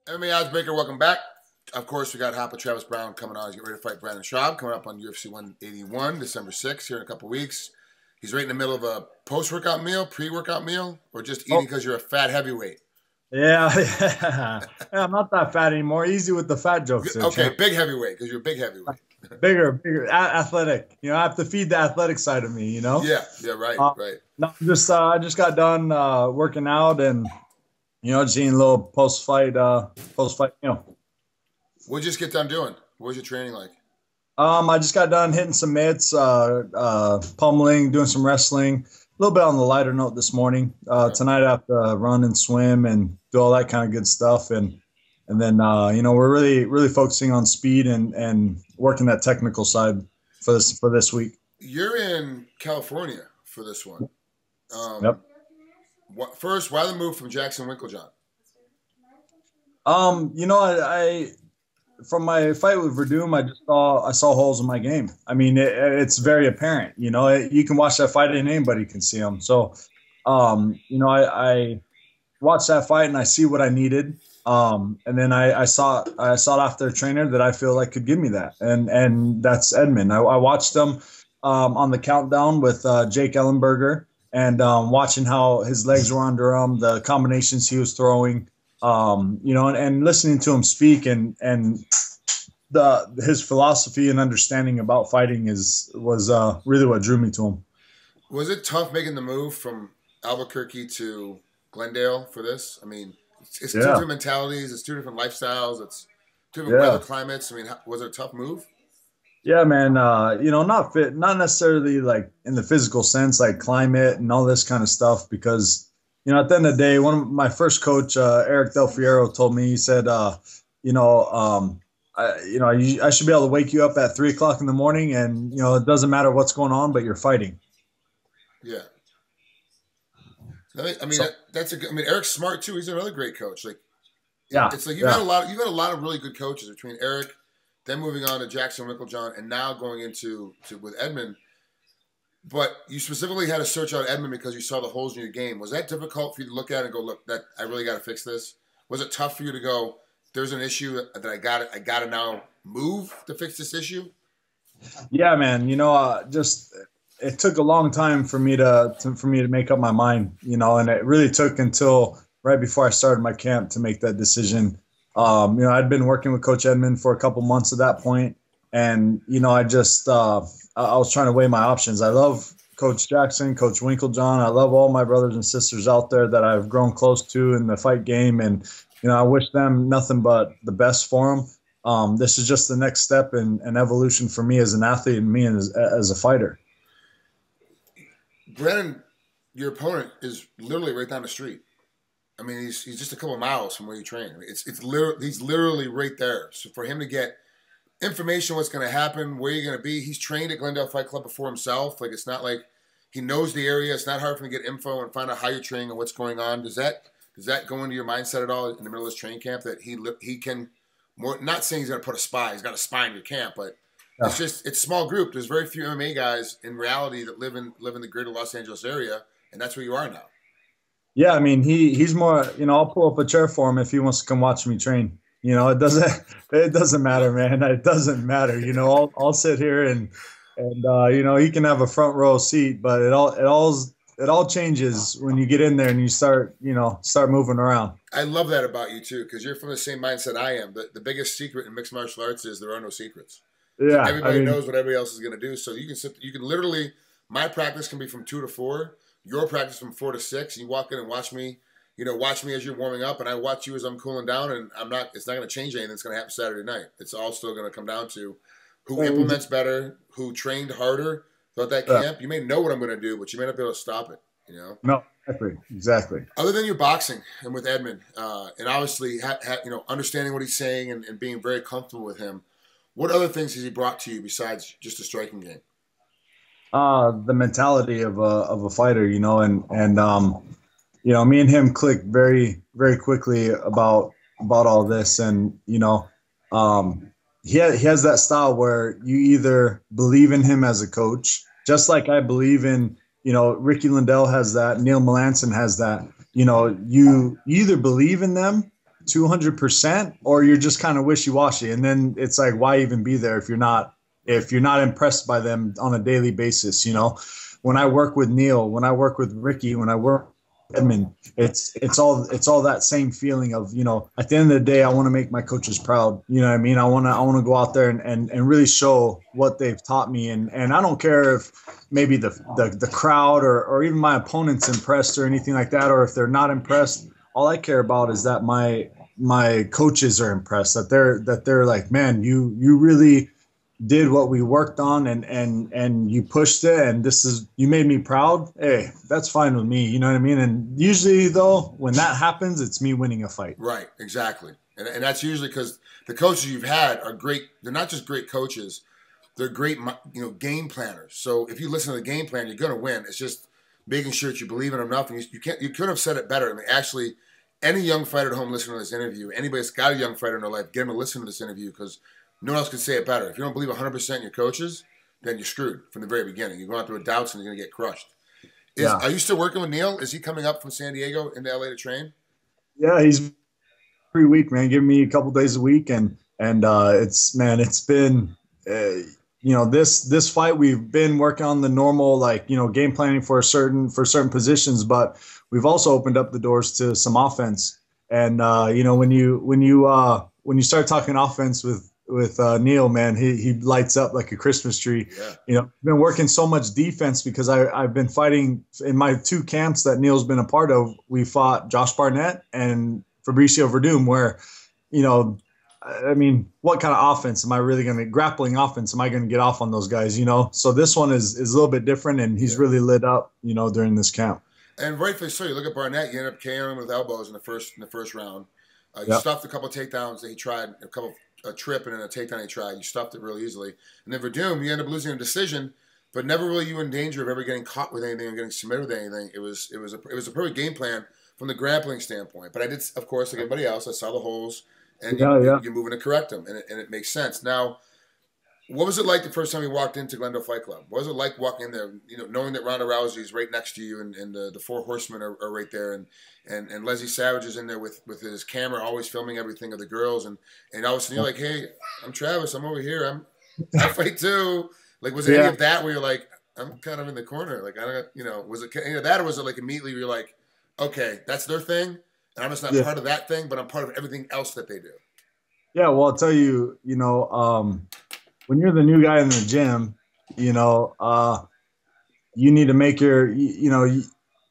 MMAOddsBreaker, welcome back. Of course, we got Hopper Travis Browne coming on. He's getting ready to fight Brendan Schaub, coming up on UFC 181, December 6th, here in a couple weeks. He's right in the middle of a post-workout meal, pre-workout meal, or just eating because you're a fat heavyweight? Yeah. I'm not that fat anymore. Easy with the fat jokes. Okay, big heavyweight, because you're a big heavyweight. Bigger, athletic. I have to feed the athletic side of me, Yeah, right, right. No, I just got done working out and, just eating a little post-fight meal. What'd you just get done doing? What was your training like? I just got done hitting some mitts, pummeling, doing some wrestling. A little bit on the lighter note this morning. Tonight I have to run and swim and do all that kind of good stuff. And then, we're really focusing on speed and working that technical side for this week. You're in California for this one. Yep. First, why the move from Jackson Winklejohn? I from my fight with Verdum, I saw holes in my game. I mean, it's very apparent. You can watch that fight and anybody can see them. So, I watched that fight and I see what I needed. And then I sought after a trainer that I feel like could give me that, and that's Edmund. I watched him on the countdown with Jake Ellenberger, and watching how his legs were under him, the combinations he was throwing, and listening to him speak and his philosophy and understanding about fighting was really what drew me to him. Was it tough making the move from Albuquerque to Glendale for this? I mean, it's two different mentalities, it's two different lifestyles, it's two different weather climates. I mean, was it a tough move? Yeah, man. Not necessarily like in the physical sense, like climate and all this kind of stuff, because at the end of the day, one of my first coach, Eric Del Fiero, told me, he said, I should be able to wake you up at 3 o'clock in the morning, and it doesn't matter what's going on, but you're fighting. Yeah. I mean, Eric's smart too. He's another great coach. It's like you've had a lot of really good coaches between Eric, then moving on to Jackson Winklejohn, and now going into with Edmund. But you specifically had to search out Edmund because you saw the holes in your game. Was that difficult for you to look at and go, look, that I really got to fix this? Was it tough for you to go, there's an issue that I got to now move to fix this issue? Yeah, man. It took a long time for me to make up my mind, and it really took until right before I started my camp to make that decision. I'd been working with Coach Edmund for a couple months at that point, and I was trying to weigh my options. I love Coach Jackson, Coach Winklejohn. I love all my brothers and sisters out there that I've grown close to in the fight game, and I wish them nothing but the best for them. This is just the next step in evolution for me as an athlete and me as a fighter. Brendan, your opponent is literally right down the street. I mean, he's just a couple of miles from where you train. I mean, he's literally right there. So for him to get information, what's going to happen, where you're going to be, he's trained at Glendale Fight Club before himself. Like, it's not like he knows the area. It's not hard for him to get info and find out how you're training and what's going on. Does that go into your mindset at all in the middle of this training camp that he can more? Not saying he's going to put a spy. He's got a spy in your camp, but it's a small group. There's very few MMA guys in reality that live in the greater Los Angeles area, and that's where you are now. Yeah, I mean, he's more, I'll pull up a chair for him if he wants to come watch me train. It doesn't matter, man. It doesn't matter. I'll sit here and he can have a front row seat, but it all changes when you get in there and you start moving around. I love that about you too, because you're from the same mindset I am. The biggest secret in mixed martial arts is there are no secrets. Yeah, everybody knows what everybody else is going to do. So you can literally, my practice can be from 2 to 4. Your practice from 4 to 6. You walk in and watch me as you're warming up, and I watch you as I'm cooling down, and it's not going to change anything that's going to happen Saturday night. It's all still going to come down to who implements better, who trained harder throughout that camp. You may know what I'm going to do, but you may not be able to stop it, No, exactly. Other than your boxing and with Edmund, and obviously, understanding what he's saying and being very comfortable with him, what other things has he brought to you besides just a striking game? The mentality of a fighter, me and him clicked very, very quickly about all this, and he has that style where you either believe in him as a coach, just like I believe in, Ricky Lindell has that, Neil Melanson has that. You either believe in them 200%, or you're just kind of wishy-washy. And then it's like, why even be there if you're not impressed by them on a daily basis? You know, when I work with Neil, when I work with Ricky, when I work with Edmund, it's all that same feeling of, you know, at the end of the day, I want to make my coaches proud. You know what I mean? I want to go out there and really show what they've taught me. And I don't care if maybe the crowd or even my opponent's impressed or anything like that, or if they're not impressed. All I care about is that my coaches are impressed, that they're like, man, you really did what we worked on, and you pushed it, and you made me proud. Hey, that's fine with me. You know what I mean? And usually though, when that happens, it's me winning a fight. Right. Exactly. And that's usually because the coaches you've had are great. They're not just great coaches. They're great, you know, game planners. So if you listen to the game plan, you're going to win. It's just making sure that you believe in them enough. And you couldn't have said it better. I mean, actually, any young fighter at home listening to this interview, anybody that's got a young fighter in their life, get them to listen to this interview, because no one else can say it better. If you don't believe 100% in your coaches, then you're screwed from the very beginning. You're going through doubts and you're going to get crushed. Are you still working with Neil? Is he coming up from San Diego into LA to train? Yeah, he's every week, man. Giving me a couple days a week, and it's been. You know, this fight, we've been working on the normal, like, you know, game planning for certain positions, but we've also opened up the doors to some offense. And you know, when you start talking offense with Neil, man, he lights up like a Christmas tree. Yeah. You know, I've been working so much defense because I've been fighting in my 2 camps that Neil's been a part of. We fought Josh Barnett and Fabricio Verdum, where, you know, I mean, what kind of offense am I really going to, grappling offense, am I going to get off on those guys, you know? So this one is a little bit different, and he's really lit up, you know, during this camp. And rightfully so. You look at Barnett, you end up KOing him with elbows in the first round. You stuffed a couple of takedowns that he tried, a trip and then a takedown he tried. You stuffed it really easily. And then Verdum, you end up losing a decision, but never really you in danger of ever getting caught with anything or getting submitted with anything. It was a perfect game plan from the grappling standpoint. But I did, of course, like everybody else, I saw the holes. And you're moving to correct them, and it makes sense. Now, what was it like the first time you walked into Glendale Fight Club? What was it like walking in there, you know, knowing that Ronda Rousey is right next to you, and the 4 horsemen are right there, and Leslie Savage is in there with his camera, always filming everything of the girls, and all of a sudden you're like, hey, I'm Travis, I'm over here, I fight too. Like, was it any of that where you're like, I'm kind of in the corner, like, I don't, you know, was it any of that, or was it like immediately you're like, okay, that's their thing? And I'm just not part of that thing, but I'm part of everything else that they do. Yeah, well, I'll tell you, you know, when you're the new guy in the gym, you know, you need to make you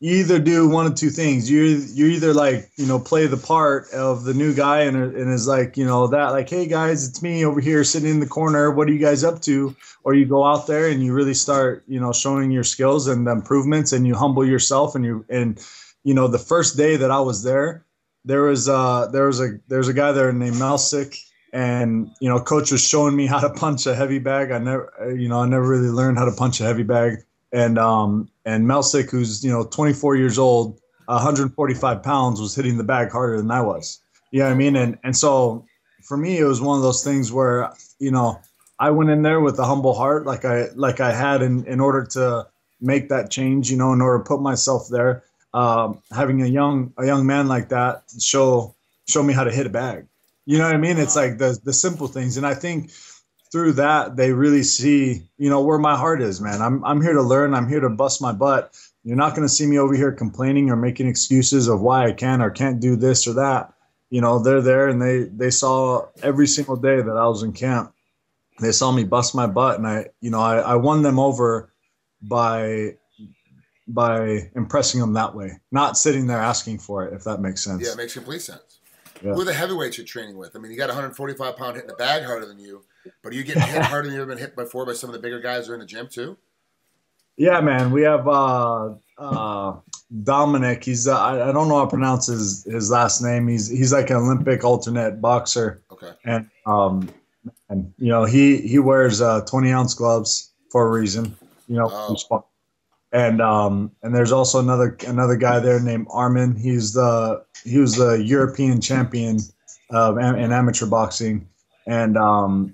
either do one of 2 things. You either, like, you know, play the part of the new guy and is like, you know, that like, hey guys, it's me over here sitting in the corner. What are you guys up to? Or you go out there and you really start, you know, showing your skills and the improvements, and you humble yourself, and you know, the first day that I was there, there was a guy there named Melsick, and, you know, coach was showing me how to punch a heavy bag. I never really learned how to punch a heavy bag. And Melsick, who's, you know, 24 years old, 145 pounds, was hitting the bag harder than I was. You know what I mean? And so for me, it was one of those things where, you know, I went in there with a humble heart, like I had in order to make that change, you know, in order to put myself there. Having a young man like that show me how to hit a bag. You know what I mean? It's like the simple things. And I think through that, they really see, you know, where my heart is, man. I'm here to learn. I'm here to bust my butt. You're not going to see me over here complaining or making excuses of why I can or can't do this or that. You know, they're there, and they saw every single day that I was in camp. They saw me bust my butt, and I won them over by impressing them that way, not sitting there asking for it, if that makes sense. Yeah, it makes complete sense. Yeah. Who are the heavyweights you're training with? I mean, you got 145 pound hitting the bag harder than you, but are you getting hit harder than you've ever been hit before by some of the bigger guys who are in the gym too? Yeah, man. We have Dominic. He's I don't know how to pronounce his last name. He's like an Olympic alternate boxer. Okay. And you know, he wears 20-ounce gloves for a reason. You know. Oh. And there's also another guy there named Armin. He was the European champion in amateur boxing, and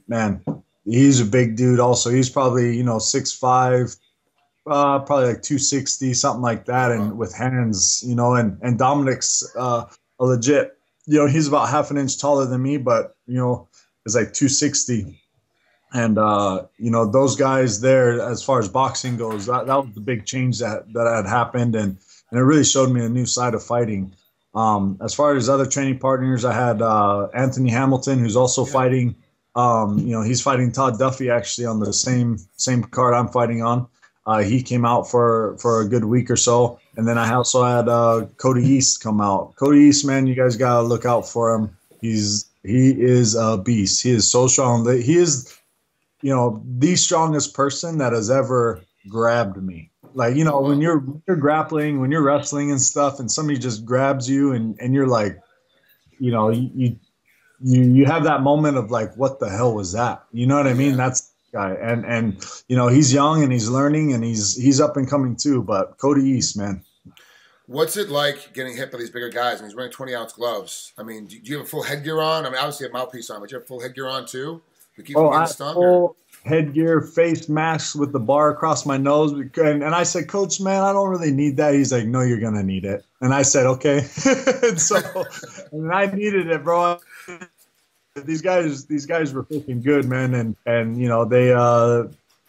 man, he's a big dude. Also, he's probably 6'5", probably like 260, something like that, and with hands, and Dominic's a legit he's about half an inch taller than me, but, is like 260. And, those guys there, as far as boxing goes, that was the big change that had happened. And it really showed me a new side of fighting. As far as other training partners, I had Anthony Hamilton, who's also fighting. He's fighting Todd Duffy actually on the same card I'm fighting on. He came out for a good week or so. And then I also had Cody East come out. Cody East, man, you guys got to look out for him. He is a beast. He is so strong. He is, the strongest person that has ever grabbed me. Like, when you're grappling, when you're wrestling and stuff, and somebody just grabs you and you're like, you have that moment of like, what the hell was that? You know what I mean? That's the guy. And he's young and he's learning and he's up and coming too. But Cody East, man. What's it like getting hit by these bigger guys? I mean, he's wearing 20-ounce gloves. I mean, do you have a full headgear on? I mean, obviously you have a mouthpiece on, but you have full headgear on too? To keep I have full headgear, face mask with the bar across my nose. And I said, Coach, man, I don't really need that. He's like, no, you're going to need it. And I said, okay. And I needed it, bro. These guys were freaking good, man. And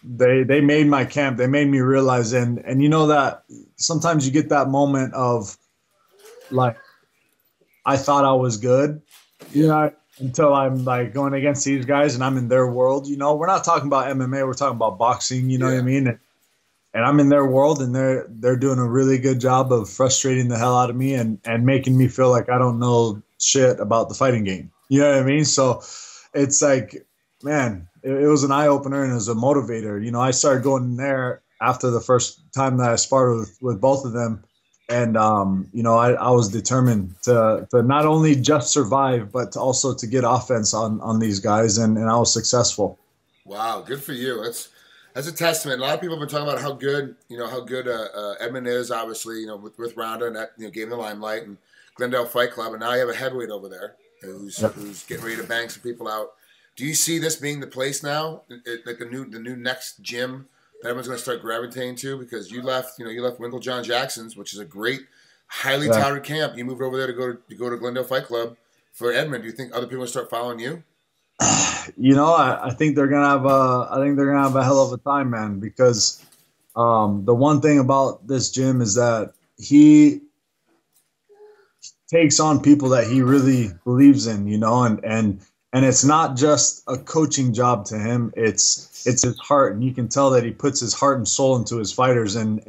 they made my camp. They made me realize, and that sometimes you get that moment of like, I thought I was good, until I'm like going against these guys and I'm in their world. We're not talking about MMA. We're talking about boxing. You know what I mean? And I'm in their world, and they're doing a really good job of frustrating the hell out of me and making me feel like I don't know shit about the fighting game. You know what I mean? So it's like, man, it was an eye-opener and it was a motivator. I started going in there after the first time that I sparred with both of them. And, I was determined to not only just survive, but also to get offense on these guys. And I was successful. Wow. Good for you. That's a testament. A lot of people have been talking about how good Edmund is, obviously, with Ronda, and that, gave him the limelight, and Glendale Fight Club. And now you have a heavyweight over there who's getting ready to bang some people out. Do you see this being the place now, like the new next gym that everyone's going to start gravitating to? Because you left Winkle John Jackson's, which is a great, highly touted camp. You moved over there to go to Glendale Fight Club for Edmund. Do you think other people will start following you? I think they're gonna have a hell of a time, man. Because the one thing about this gym is that he takes on people that he really believes in, and it's not just a coaching job to him. It's his heart, and you can tell that he puts his heart and soul into his fighters, and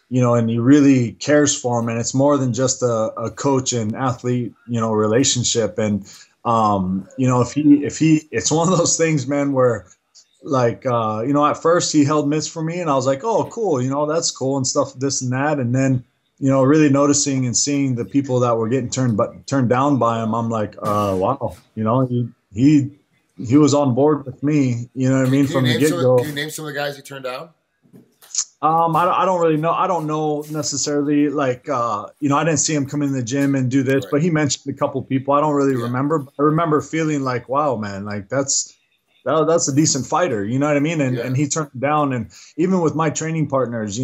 he really cares for them. And it's more than just a coach and athlete, relationship. And if he, it's one of those things, man, where like, at first he held mitts for me, and I was like, oh, cool, that's cool and stuff, this and that, and then really noticing and seeing the people that were getting turned down by him, I'm like, wow, he was on board with me, from the get-go. Can you name some of the guys he turned down? I don't really know. I don't know necessarily, like, I didn't see him come in the gym and do this, but he mentioned a couple people. I don't really remember. But I remember feeling like, wow, man, like that's a decent fighter. You know what I mean? And he turned it down. And even with my training partners,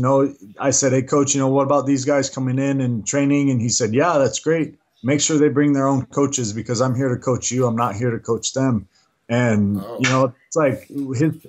I said, hey, coach, what about these guys coming in and training? And he said, yeah, that's great. Make sure they bring their own coaches, because I'm here to coach you. I'm not here to coach them. And, it's like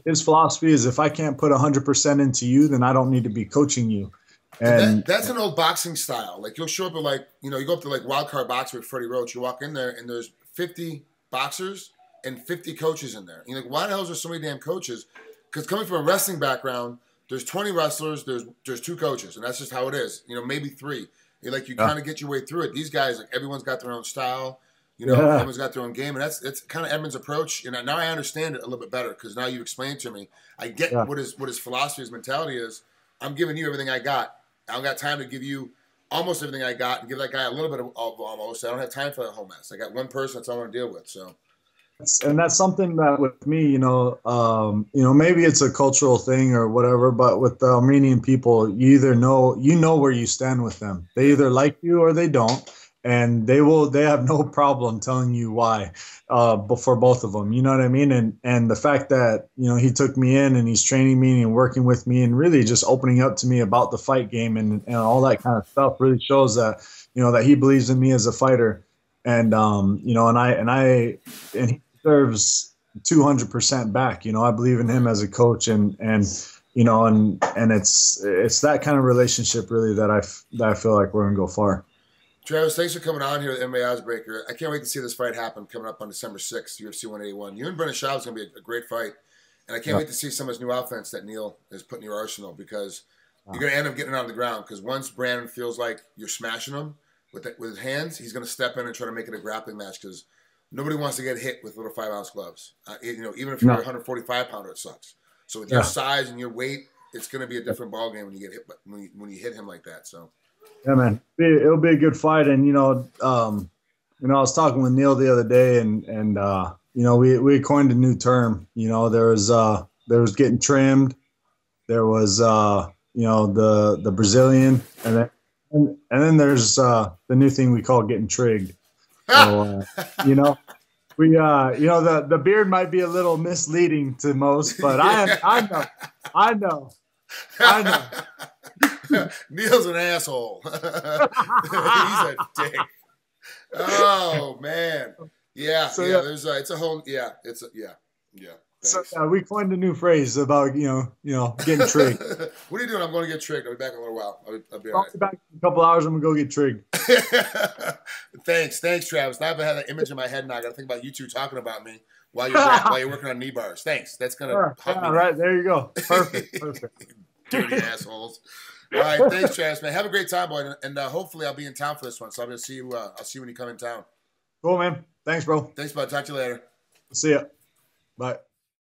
his philosophy is, if I can't put 100% into you, then I don't need to be coaching you. And that's an old boxing style. Like, you'll show up at, like, you go up to, like, Wild Card Boxing with Freddie Roach. You walk in there, and there's 50 boxers and 50 coaches in there. You're like, why the hell is there so many damn coaches? Because coming from a wrestling background, there's 20 wrestlers, there's 2 coaches, and that's just how it is. Maybe 3. You kind of get your way through it. These guys, like, everyone's got their own style. Everyone's got their own game, and that's kind of Edmund's approach. And now I understand it a little bit better, because now you explained it to me. I get what his philosophy, his mentality is. I'm giving you everything I got. I don't got time to give you almost everything I got and give that guy a little bit of almost. I don't have time for that whole mess. I got one person that's all I want to deal with. So, and that's something that with me, maybe it's a cultural thing or whatever, but with the Armenian people, you either know where you stand with them. They either like you or they don't. And they have no problem telling you why, for both of them. You know what I mean? And the fact that, he took me in and he's training me and working with me and really just opening up to me about the fight game and all that kind of stuff really shows that, that he believes in me as a fighter. and you know, and he deserves 200% back. You know, I believe in him as a coach, and you know, and it's that kind of relationship really that I feel like we're gonna go far. Travis, thanks for coming on here with MMAOddsBreaker. I can't wait to see this fight happen coming up on December 6th, UFC 181. You and Brendan Schaub is going to be a great fight. And I can't wait to see some of his new offense that Neil has put in your arsenal, because you're going to end up getting it on the ground. Because once Brandon feels like you're smashing him with his hands, he's going to step in and try to make it a grappling match, because nobody wants to get hit with little 5-ounce gloves. You know, even if you're a 145-pounder, it sucks. So with your size and your weight, it's going to be a different ballgame when you get hit, when you hit him like that. So. Yeah, man, it'll be a good fight. And you know, I was talking with Neil the other day, and you know, we coined a new term. You know, there was getting trimmed, there was you know, the Brazilian, and then there's the new thing we call getting trigged. So you know, we you know, the beard might be a little misleading to most, but I know. Neil's an asshole. He's a dick. Oh man, yeah, so, yeah. There's it's a whole yeah. So we coined a new phrase about you know getting trigged. What are you doing? I'm going to get trigged. I'll be back in a little while. I'll be all right. Back in a couple hours. I'm gonna go get trigged. Thanks, Travis. Now I've had that image in my head now. I got to think about you two talking about me while you're working on knee bars. Thanks. That's gonna help me. All right, there you go. Perfect. Dirty assholes. All right, thanks, Travis, man. Have a great time, boy, and hopefully I'll be in town for this one. So I'm gonna see you. I'll see you when you come in town. Cool, man. Thanks, bro. Thanks, bud. Talk to you later. See ya. Bye.